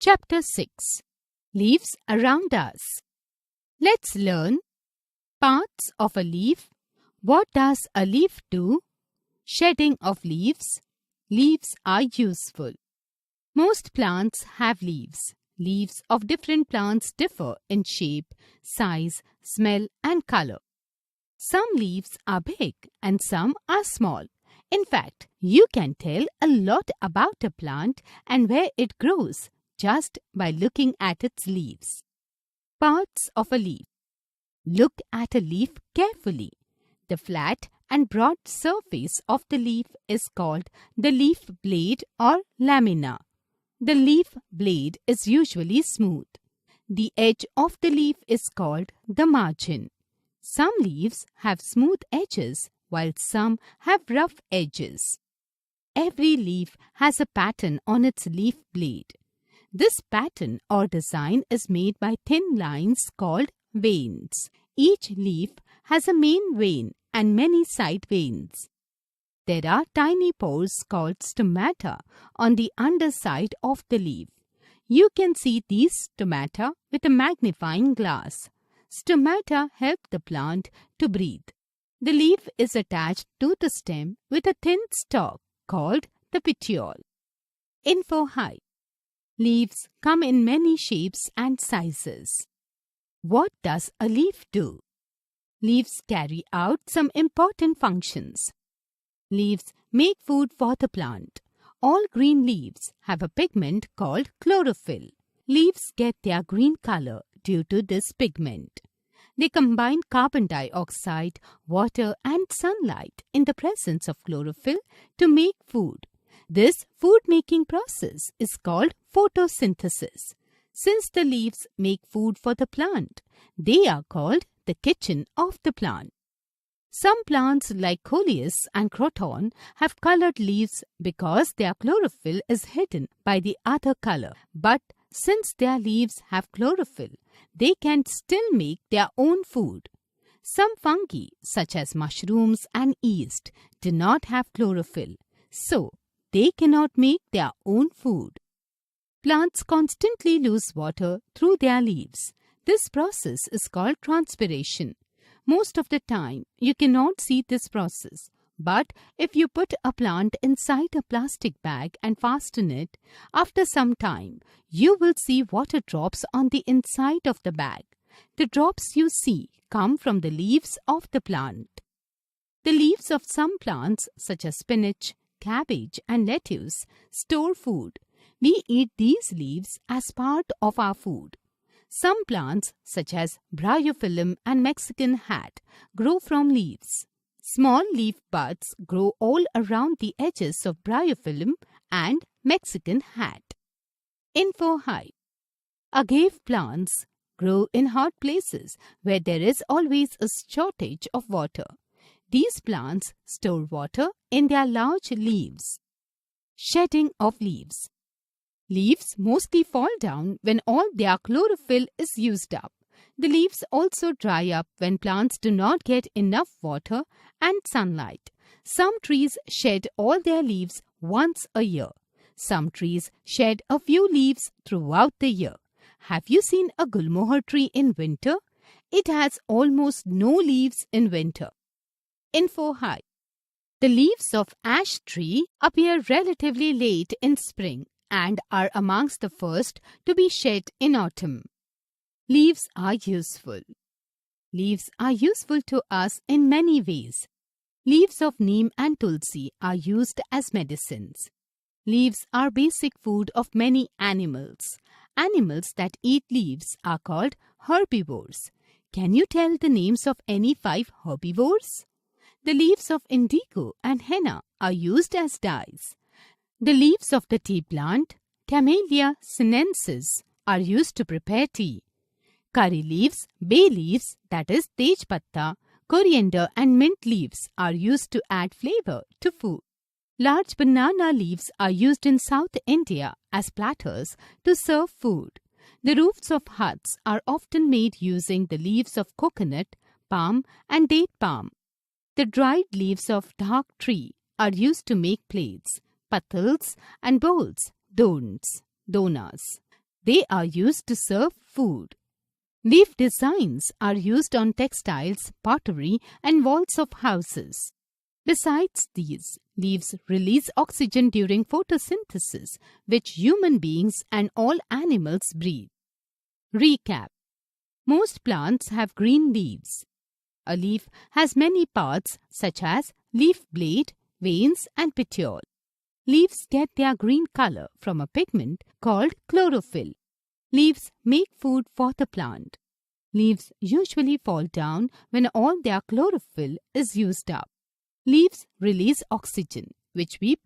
Chapter 6. Leaves around us. Let's learn parts of a leaf. What does a leaf do? Shedding of leaves. Leaves are useful. Most plants have leaves. Leaves of different plants differ in shape, size, smell, and color. Some leaves are big and some are small. In fact, you can tell a lot about a plant and where it grows just by looking at its leaves. Parts of a leaf. Look at a leaf carefully. The flat and broad surface of the leaf is called the leaf blade or lamina. The leaf blade is usually smooth. The edge of the leaf is called the margin. Some leaves have smooth edges while some have rough edges. Every leaf has a pattern on its leaf blade. This pattern or design is made by thin lines called veins. Each leaf has a main vein and many side veins. There are tiny pores called stomata on the underside of the leaf. You can see these stomata with a magnifying glass. Stomata help the plant to breathe. The leaf is attached to the stem with a thin stalk called the petiole. Info High. Leaves come in many shapes and sizes. What does a leaf do? Leaves carry out some important functions. Leaves make food for the plant. All green leaves have a pigment called chlorophyll. Leaves get their green color due to this pigment. They combine carbon dioxide, water, and sunlight in the presence of chlorophyll to make food. This food-making process is called photosynthesis. Since the leaves make food for the plant, they are called the kitchen of the plant. Some plants like coleus and croton have colored leaves because their chlorophyll is hidden by the other color. But since their leaves have chlorophyll, they can still make their own food. Some fungi, such as mushrooms and yeast, do not have chlorophyll, so they cannot make their own food. Plants constantly lose water through their leaves. This process is called transpiration. Most of the time, you cannot see this process. But if you put a plant inside a plastic bag and fasten it, after some time, you will see water drops on the inside of the bag. The drops you see come from the leaves of the plant. The leaves of some plants, such as spinach, cabbage, and lettuce, store food. We eat these leaves as part of our food. Some plants, such as bryophyllum and Mexican hat, grow from leaves. Small leaf buds grow all around the edges of bryophyllum and Mexican hat. Info High. Agave plants grow in hot places where there is always a shortage of water. These plants store water in their large leaves. Shedding of leaves. Leaves mostly fall down when all their chlorophyll is used up. The leaves also dry up when plants do not get enough water and sunlight. Some trees shed all their leaves once a year. Some trees shed a few leaves throughout the year. Have you seen a gulmohar tree in winter? It has almost no leaves in winter. Info High. The leaves of ash tree appear relatively late in spring and are amongst the first to be shed in autumn. Leaves are useful. Leaves are useful to us in many ways. Leaves of neem and tulsi are used as medicines. Leaves are basic food of many animals. Animals that eat leaves are called herbivores. Can you tell the names of any 5 herbivores? The leaves of indigo and henna are used as dyes. The leaves of the tea plant, Camellia sinensis, are used to prepare tea. Curry leaves, bay leaves, that is tej patta, coriander and mint leaves are used to add flavor to food. Large banana leaves are used in South India as platters to serve food. The roofs of huts are often made using the leaves of coconut, palm and date palm. The dried leaves of dhak tree are used to make plates, patals and bowls, donas. They are used to serve food. Leaf designs are used on textiles, pottery, and walls of houses. Besides these, leaves release oxygen during photosynthesis, which human beings and all animals breathe. Recap. Most plants have green leaves. A leaf has many parts such as leaf blade, veins, and petiole. Leaves get their green color from a pigment called chlorophyll. Leaves make food for the plant. Leaves usually fall down when all their chlorophyll is used up. Leaves release oxygen, which we